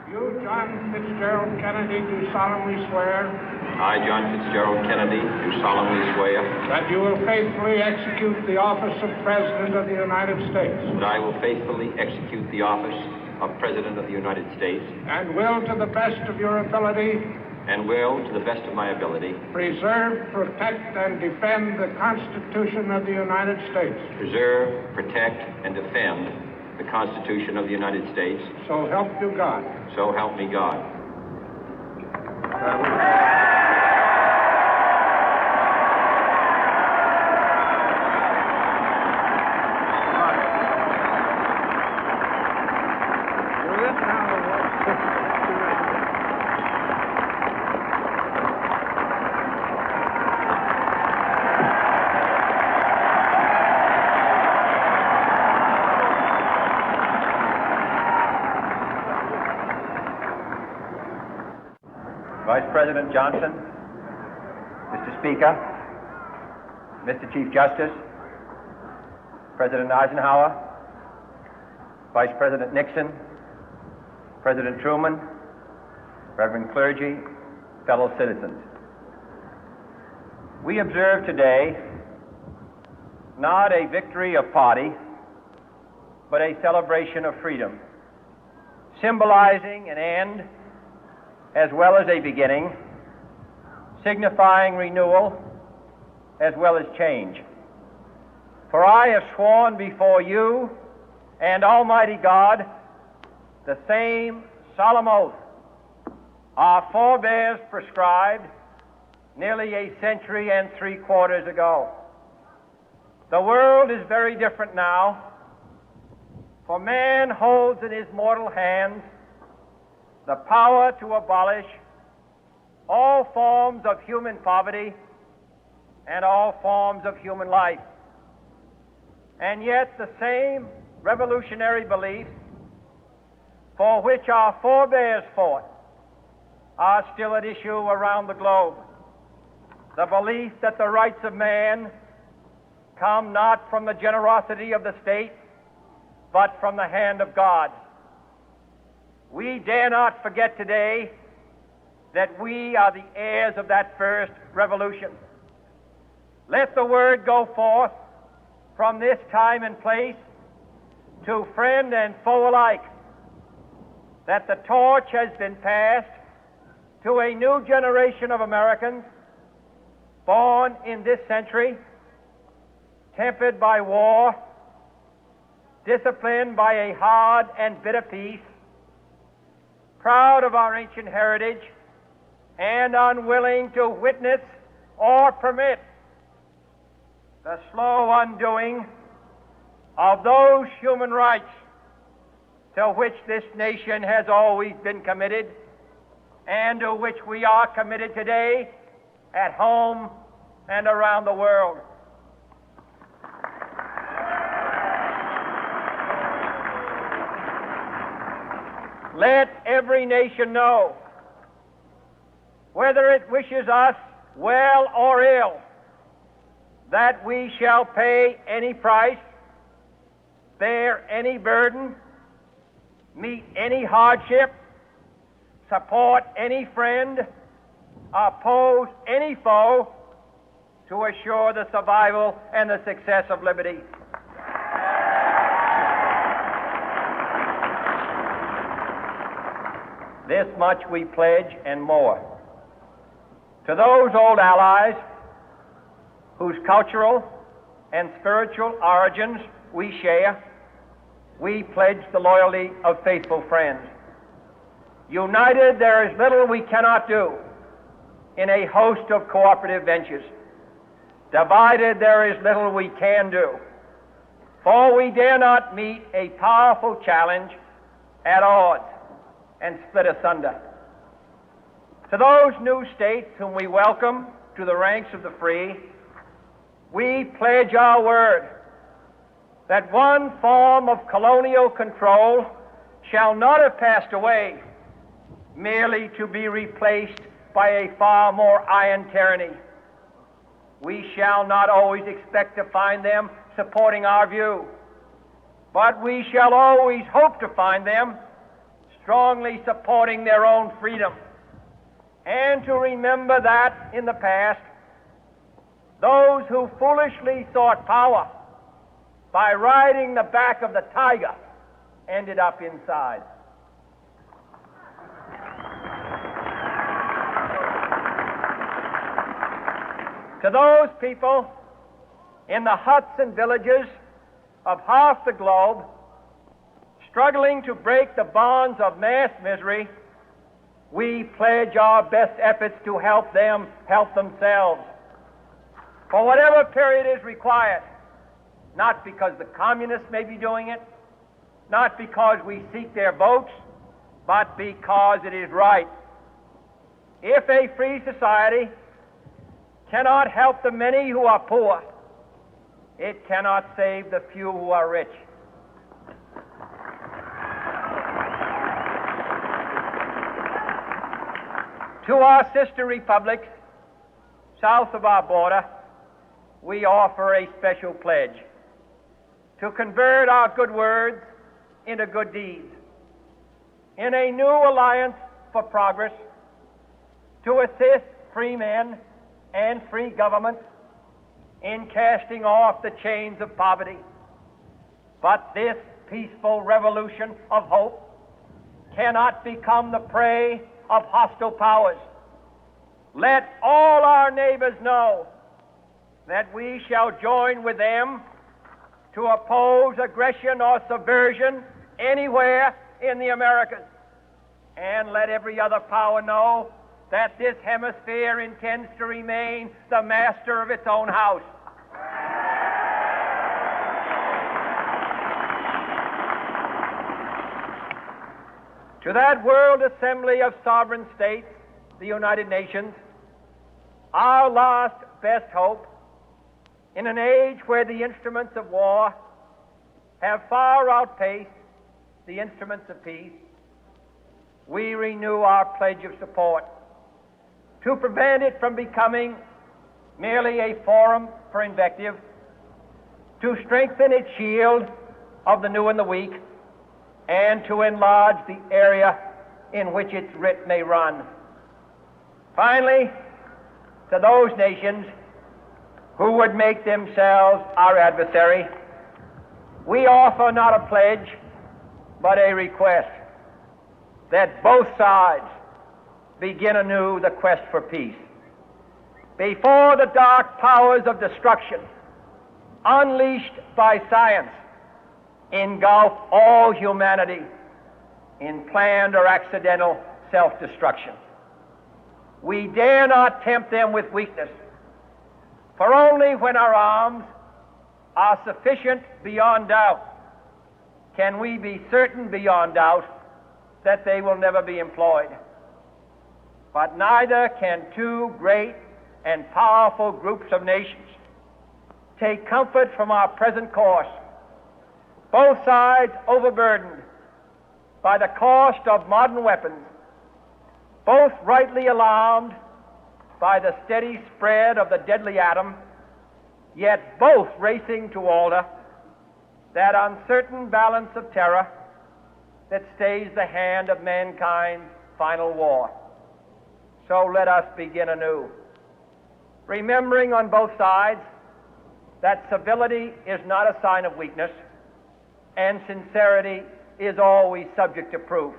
You, John Fitzgerald Kennedy, do solemnly swear. I, John Fitzgerald Kennedy, do solemnly swear. That you will faithfully execute the office of President of the United States. That I will faithfully execute the office of President of the United States. And will, to the best of your ability. And will, to the best of my ability. Preserve, protect, and defend the Constitution of the United States. Preserve, protect, and defend the Constitution of the United States. So help you God. So help me God. Vice President Johnson, Mr. Speaker, Mr. Chief Justice, President Eisenhower, Vice President Nixon, President Truman, Reverend clergy, fellow citizens. We observe today not a victory of party, but a celebration of freedom, symbolizing an end as well as a beginning, signifying renewal as well as change. For I have sworn before you and Almighty God the same solemn oath our forebears prescribed nearly a century and 3/4 ago. The world is very different now, for man holds in his mortal hands the power to abolish all forms of human poverty and all forms of human life. And yet the same revolutionary beliefs for which our forebears fought are still at issue around the globe. The belief that the rights of man come not from the generosity of the state, but from the hand of God. We dare not forget today that we are the heirs of that first revolution. Let the word go forth from this time and place to friend and foe alike that the torch has been passed to a new generation of Americans born in this century, tempered by war, disciplined by a hard and bitter peace, proud of our ancient heritage, and unwilling to witness or permit the slow undoing of those human rights to which this nation has always been committed and to which we are committed today at home and around the world. Let every nation know, whether it wishes us well or ill, that we shall pay any price, bear any burden, meet any hardship, support any friend, oppose any foe to assure the survival and the success of liberty. This much we pledge and more. To those old allies whose cultural and spiritual origins we share, we pledge the loyalty of faithful friends. United, there is little we cannot do in a host of cooperative ventures. Divided, there is little we can do, for we dare not meet a powerful challenge at odds and split asunder. To those new states whom we welcome to the ranks of the free, we pledge our word that one form of colonial control shall not have passed away, merely to be replaced by a far more iron tyranny. We shall not always expect to find them supporting our view, but we shall always hope to find them strongly supporting their own freedom, and to remember that in the past, those who foolishly sought power by riding the back of the tiger ended up inside. To those people in the huts and villages of half the globe struggling to break the bonds of mass misery, we pledge our best efforts to help them help themselves for whatever period is required, not because the communists may be doing it, not because we seek their votes, but because it is right. If a free society cannot help the many who are poor, it cannot save the few who are rich. To our sister republics south of our border, we offer a special pledge to convert our good words into good deeds, in a new alliance for progress, to assist free men and free governments in casting off the chains of poverty. But this peaceful revolution of hope cannot become the prey of hostile powers. Let all our neighbors know that we shall join with them to oppose aggression or subversion anywhere in the Americas. And let every other power know that this hemisphere intends to remain the master of its own house. To that World Assembly of Sovereign States, the United Nations, our last best hope, in an age where the instruments of war have far outpaced the instruments of peace, we renew our pledge of support to prevent it from becoming merely a forum for invective, to strengthen its shield of the new and the weak, and to enlarge the area in which its writ may run. Finally, to those nations who would make themselves our adversary, we offer not a pledge, but a request that both sides begin anew the quest for peace. Before the dark powers of destruction, unleashed by science, engulf all humanity in planned or accidental self-destruction, we dare not tempt them with weakness, for only when our arms are sufficient beyond doubt can we be certain beyond doubt that they will never be employed. But neither can two great and powerful groups of nations take comfort from our present course, both sides overburdened by the cost of modern weapons, both rightly alarmed by the steady spread of the deadly atom, yet both racing to alter that uncertain balance of terror that stays the hand of mankind's final war. So let us begin anew, remembering on both sides that civility is not a sign of weakness, and sincerity is always subject to proof.